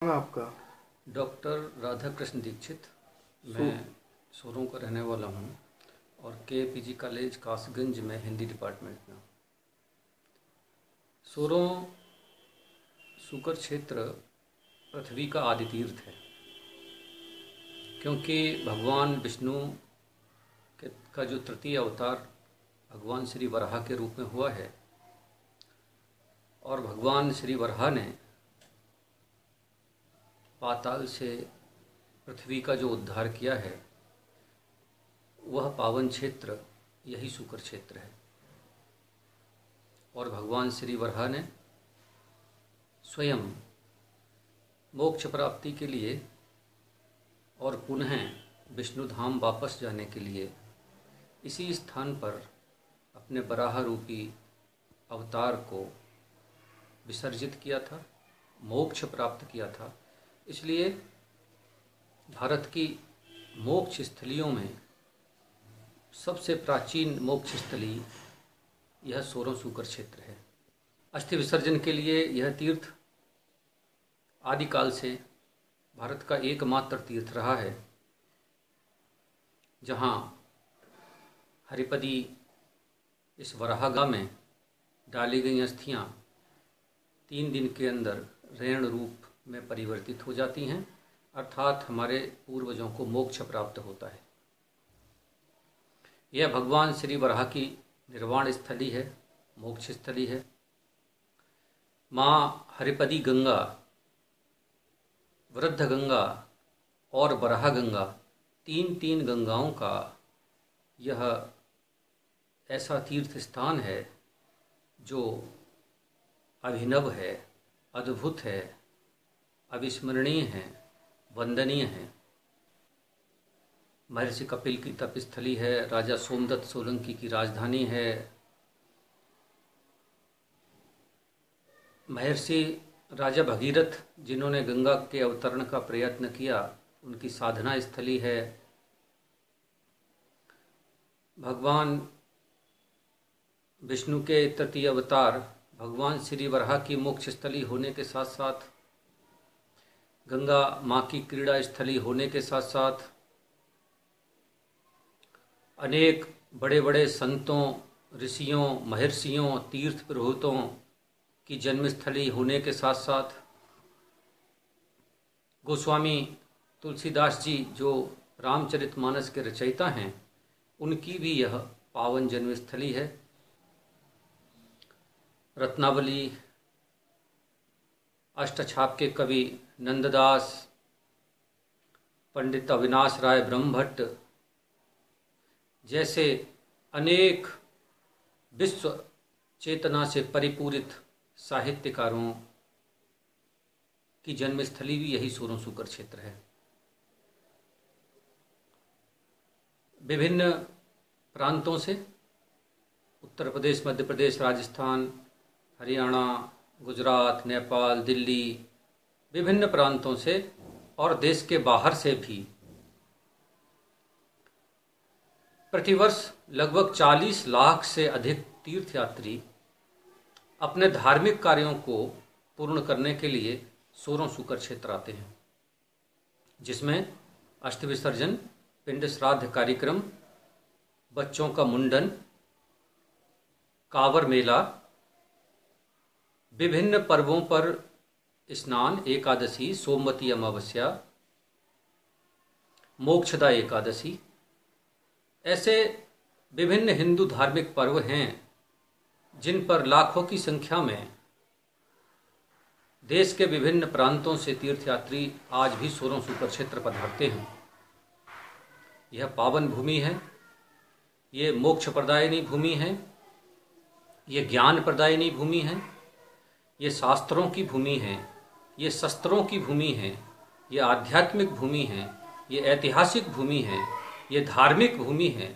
नाम है आपका? डॉक्टर राधाकृष्ण दीक्षित। मैं सोरों का रहने वाला हूँ और KPG कॉलेज कासगंज में हिंदी डिपार्टमेंट में। सोरों सूकर क्षेत्र पृथ्वी का आदि तीर्थ है, क्योंकि भगवान विष्णु का जो तृतीय अवतार भगवान श्री वराह के रूप में हुआ है, और भगवान श्री वराह ने पाताल से पृथ्वी का जो उद्धार किया है, वह पावन क्षेत्र यही सूकर क्षेत्र है। और भगवान श्री वराह ने स्वयं मोक्ष प्राप्ति के लिए और पुनः विष्णु धाम वापस जाने के लिए इसी स्थान पर अपने वराह रूपी अवतार को विसर्जित किया था, मोक्ष प्राप्त किया था। इसलिए भारत की मोक्ष स्थलियों में सबसे प्राचीन मोक्ष स्थली यह सोरों सूकर क्षेत्र है। अस्थि विसर्जन के लिए यह तीर्थ आदिकाल से भारत का एकमात्र तीर्थ रहा है, जहाँ हरिपदी इस वराहगा में डाली गई अस्थियाँ 3 दिन के अंदर रेण रूप में परिवर्तित हो जाती हैं, अर्थात हमारे पूर्वजों को मोक्ष प्राप्त होता है। यह भगवान श्री वराह की निर्वाण स्थली है, मोक्ष स्थली है। माँ हरिपदी गंगा, वृद्ध गंगा और वराह गंगा, 3 गंगाओं का यह ऐसा तीर्थ स्थान है जो अभिनव है, अद्भुत है, अविस्मरणीय है, वंदनीय है। महर्षि कपिल की तपस्थली है, राजा सोमदत्त सोलंकी की राजधानी है, महर्षि राजा भगीरथ जिन्होंने गंगा के अवतरण का प्रयत्न किया, उनकी साधना स्थली है। भगवान विष्णु के तृतीय अवतार भगवान श्री वराह की मोक्ष स्थली होने के साथ साथ, गंगा माँ की क्रीड़ा स्थली होने के साथ साथ, अनेक बड़े बड़े संतों, ऋषियों, महर्षियों, तीर्थ पुरोहितों की जन्मस्थली होने के साथ साथ, गोस्वामी तुलसीदास जी जो रामचरितमानस के रचयिता हैं, उनकी भी यह पावन जन्मस्थली है। रत्नावली, अष्टछाप के कवि नंददास, पंडित अविनाश राय ब्रह्मभट्ट जैसे अनेक विश्व चेतना से परिपूरित साहित्यकारों की जन्मस्थली भी यही सोरों सूकर क्षेत्र है। विभिन्न प्रांतों से, उत्तर प्रदेश, मध्य प्रदेश, राजस्थान, हरियाणा, गुजरात, नेपाल, दिल्ली, विभिन्न प्रांतों से और देश के बाहर से भी प्रतिवर्ष लगभग 40 लाख से अधिक तीर्थयात्री अपने धार्मिक कार्यों को पूर्ण करने के लिए सोरों सूकर क्षेत्र आते हैं, जिसमें अस्थि विसर्जन, पिंड श्राद्ध कार्यक्रम, बच्चों का मुंडन, कांवर मेला, विभिन्न पर्वों पर स्नान, एकादशी, सोमवती अमावस्या, मोक्षदा एकादशी, ऐसे विभिन्न हिंदू धार्मिक पर्व हैं जिन पर लाखों की संख्या में देश के विभिन्न प्रांतों से तीर्थयात्री आज भी सोरों सूकर क्षेत्र पधारते हैं। यह पावन भूमि है, ये मोक्ष प्रदायिनी भूमि है, ये ज्ञान प्रदायिनी भूमि है, ये शास्त्रों की भूमि है, ये शस्त्रों की भूमि है, ये आध्यात्मिक भूमि है, ये ऐतिहासिक भूमि है, ये धार्मिक भूमि है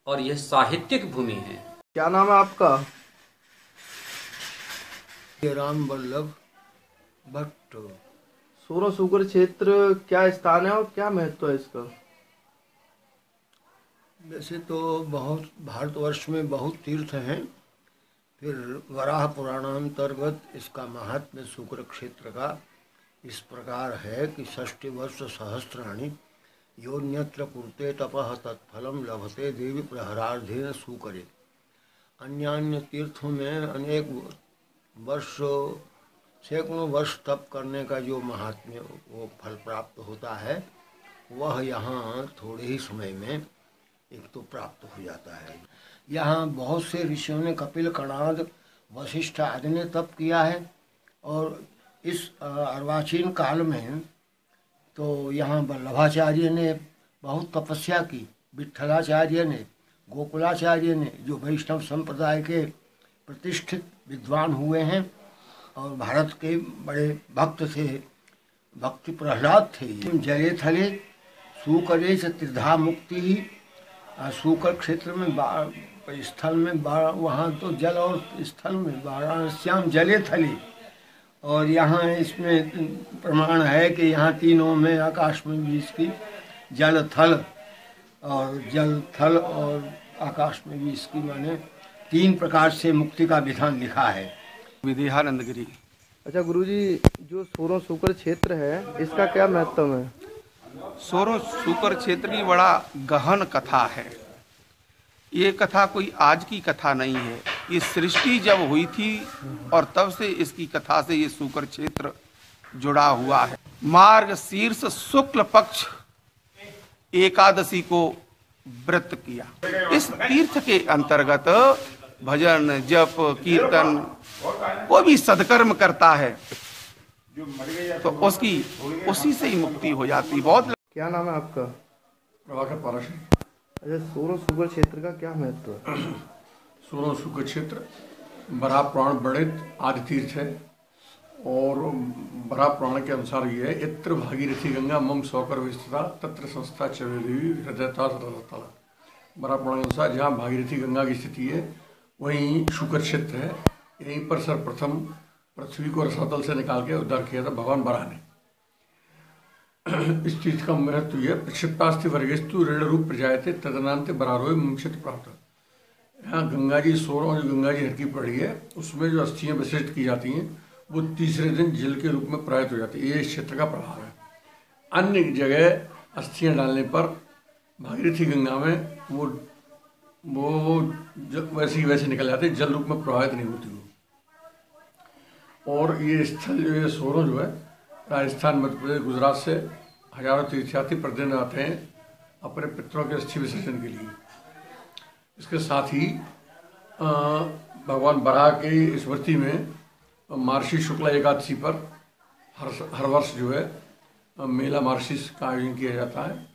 और यह साहित्यिक भूमि है। क्या नाम है आपका? राम वल्लभ भट्ट। सोरों सूकर क्षेत्र क्या स्थान है और क्या महत्व है इसका? वैसे तो बहुत भारतवर्ष में बहुत तीर्थ हैं, फिर वराह पुराणांतर्गत इसका महात्म्य सूकर क्षेत्र का इस प्रकार है कि 60 वर्ष सहस्राणि योन्यत्र कुरुते तपः तत्फलम लभते देवी प्रहरार्धेन सूकरे। अन्यान्य तीर्थों में अनेक वर्ष, सैकड़ों वर्ष तप करने का जो महात्म्य वो फल प्राप्त होता है, वह यहाँ थोड़े ही समय में एक तो प्राप्त हो जाता है। यहाँ बहुत से ऋषियों ने, कपिल, कणाद, वशिष्ठ आदि ने तप किया है। और इस अर्वाचीन काल में तो यहाँ वल्लभाचार्य ने बहुत तपस्या की, विट्ठलाचार्य ने, गोकुलाचार्य ने, जो वैष्णव संप्रदाय के प्रतिष्ठित विद्वान हुए हैं और भारत के बड़े भक्त थे, भक्ति प्रहलाद थे। जले थले सूकरे से त्रिधा मुक्ति ही। सूकर क्षेत्र में स्थल में वहाँ तो जल और स्थल में वाराणस्याम जले थले। और यहाँ इसमें प्रमाण है कि यहाँ तीनों में, आकाश में भी इसकी जल थल और आकाश में भी इसकी माने 3 प्रकार से मुक्ति का विधान लिखा है। विदेहानंद गिरी। अच्छा गुरुजी, जो सोरों सूकर क्षेत्र है, इसका क्या महत्व है? सोरों सूकर क्षेत्र की बड़ा गहन कथा है। ये कथा कोई आज की कथा नहीं है। ये सृष्टि जब हुई थी और तब से इसकी कथा से ये सूकर क्षेत्र जुड़ा हुआ है। मार्ग शीर्ष शुक्ल पक्ष एकादशी को व्रत किया। इस तीर्थ के अंतर्गत भजन, जप, कीर्तन, कोई भी सदकर्म करता है तो उसी से ही मुक्ति हो जाती। बहुत। क्या नाम है आपका? प्रभाकर पारसी। अच्छा, सोरों सूकर क्षेत्र का क्या महत्व है? सोरों सूकर क्षेत्र बराह पुराण वर्णित आदि तीर्थ है। और बराह पुराण के अनुसार ये है, यत्र भागीरथी गंगा मम सौकर विस्तृता तत्र संस्था चवेदेवी हृदयता सततला। बराह पुराण के अनुसार जहाँ भागीरथी गंगा की स्थिति है वहीं शुकर क्षेत्र है। यहीं पर सर्वप्रथम पृथ्वी को रसातल से निकाल के उद्धार किया था भगवान बराह ने। इस तीर्थ का महत्व यह, प्रक्षिप्तास्ति वर्गेस्तु ऋण रूप प्रजायते तदनांत बरारोय मुंक्षित प्राप्त। यहाँ गंगा जी, सोरों जो गंगा जी हरकी पड़ी है, उसमें जो अस्थियां विसर्जित की जाती हैं वो तीसरे दिन जल के रूप में प्रवाहित हो जाती है। ये इस क्षेत्र का प्रभाव है। अन्य जगह अस्थियां डालने पर भागीरथी गंगा में वो वैसे निकल जाते, जल रूप में प्रवाहित नहीं होती वो। और ये स्थल जो है सोरों जो है, राजस्थान, मध्य प्रदेश, गुजरात से हजारों तीर्थयात्री प्रतिदिन आते हैं अपने पितरों के अस्थि विसर्जन के लिए। इसके साथ ही भगवान बराह की स्मृति में मार्गशीर्ष शुक्ला एकादशी पर हर वर्ष जो है मेला मार्गशीर्ष का आयोजन किया जाता है,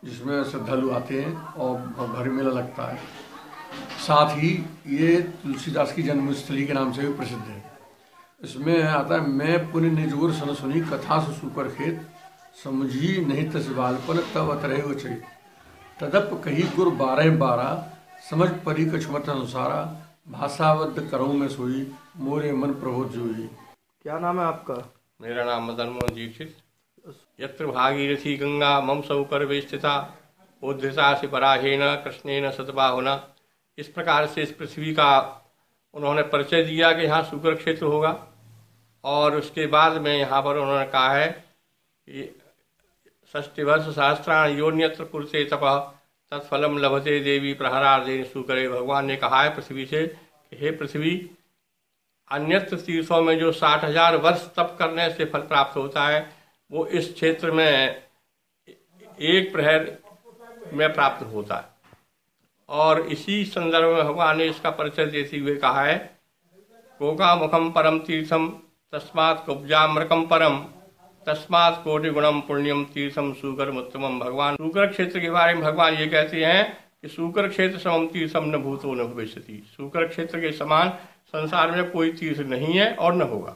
जिसमें श्रद्धालु आते हैं और भारी मेला लगता है। साथ ही ये तुलसीदास की जन्मस्थली के नाम से भी प्रसिद्ध है। इसमें आता है, मैं पुण्य निजोर सन सुनी कथा से सूकर खेत समझी नहीं तस बालपन तब अतरहे वो चरित तदप कही गुर 12 समझ परी कछुमत अनुसारा भाषावद्ध करूँ में सोई मोरे मन प्रबोध जोई। क्या नाम है आपका? मेरा नाम मदन मोहन दीक्षित। यत्र भागीरथी गंगा मम सौकर स्थिता उद्धृता से बराहेन कृष्णेन सतबाहुना। इस प्रकार से इस पृथ्वी का उन्होंने परिचय दिया कि यहाँ सूकर क्षेत्र होगा। और उसके बाद में यहाँ पर उन्होंने कहा है कि 60 वर्ष सहस्त्राण योन्यत्र कुरुते तपः तत्फलम लभते देवी प्रहरार्धेन सूकरे। भगवान ने कहा है पृथ्वी से कि हे पृथ्वी, अन्यत्र तीर्थों में जो 60,000 वर्ष तप करने से फल प्राप्त होता है वो इस क्षेत्र में 1 प्रहर में प्राप्त होता है। और इसी संदर्भ में भगवान ने इसका परिचय देते हुए कहा है, कोका मुखम परम तीर्थम तस्मात् कुब्जामृकम परम तस्मात् कोटि गुणम पुण्यम तीर्थम सूकर उत्तमम। भगवान सूकर क्षेत्र के बारे में भगवान ये कहते हैं कि सूकर क्षेत्र समम तीर्थम न भूतो न भविष्यति। सूकर क्षेत्र के समान संसार में कोई तीर्थ नहीं है और न होगा।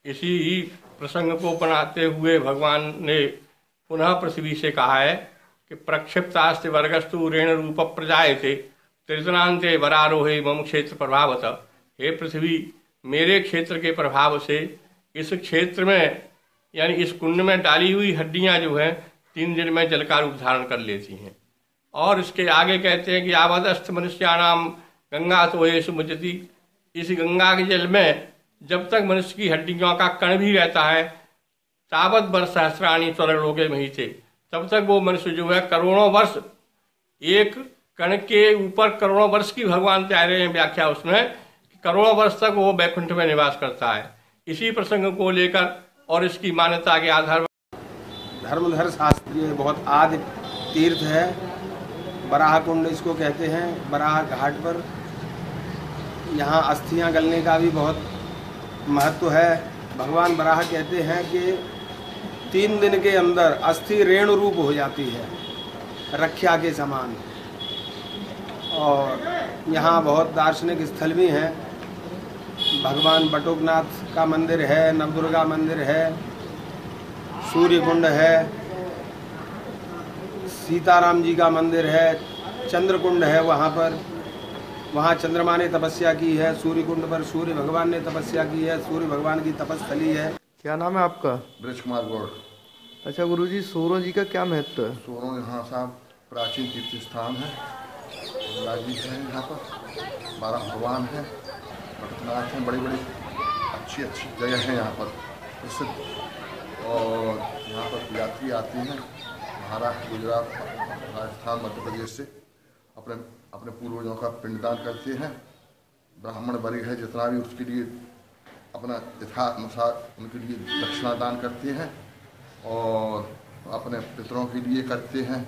इसी प्रसंग को बनाते हुए भगवान ने पुनः पृथ्वी से कहा है कि प्रक्षिप्तास्ते वर्गस्तु ऋण रूप प्रजायते त्रितनान्ते वरारोहे मम क्षेत्र प्रभावत। हे पृथ्वी, मेरे क्षेत्र के प्रभाव से इस क्षेत्र में यानी इस कुंड में डाली हुई हड्डियां जो है 3 दिन में जल का रूप धारण कर लेती हैं। और इसके आगे कहते हैं कि आवदस्थ मनुष्याणाम गंगा तो ये सुमुचती। इस गंगा के जल में जब तक मनुष्य की हड्डियों का कण भी रहता है, तावत वर्ष सहस्राणी स्वर्गलोके महीते, तब तक वो मनुष्य जो है करोड़ों वर्ष, एक कण के ऊपर करोड़ों वर्ष की भगवान चाह रहे हैं व्याख्या उसमें, करोड़ों वर्ष तक वो बैकुंठ में निवास करता है। इसी प्रसंग को लेकर और इसकी मान्यता के आधार पर धर्मधर शास्त्रीय बहुत आदि तीर्थ है, बराह कुंड इसको कहते हैं। बराह घाट पर यहाँ अस्थियाँ गलने का भी बहुत महत्व है। भगवान बराह कहते हैं कि 3 दिन के अंदर अस्थि रेणु रूप हो जाती है, रक्षा के समान। और यहाँ बहुत दार्शनिक स्थल भी हैं। भगवान बटुकनाथ का मंदिर है, नवदुर्गा मंदिर है, सूर्य कुंड है, सीताराम जी का मंदिर है, चंद्रकुंड है वहाँ पर। वहाँ चंद्रमा ने तपस्या की है। सूर्य कुंड पर सूर्य भगवान ने तपस्या की है, सूर्य भगवान की तपस्थली है। क्या नाम है आपका? ब्रज कुमार गौड़। अच्छा गुरुजी, सोरों जी का क्या महत्व है? सोरों यहाँ साहब प्राचीन तीर्थ स्थान है। गंगा जी हैं यहाँ पर, 12 भगवान हैं, बटुकनाथ हैं, बड़ी बड़ी अच्छी अच्छी जगह हैं यहाँ पर प्रसिद्ध। और यहाँ पर यात्री आते हैं महाराष्ट्र, गुजरात, राजस्थान, मध्य प्रदेश से अपने अपने पूर्वजों का पिंडदान करते हैं। ब्राह्मण वर्ग है जितना भी, उसके लिए अपना यथानुसार उनके लिए दक्षिणा दान करते हैं और अपने पितरों के लिए करते हैं।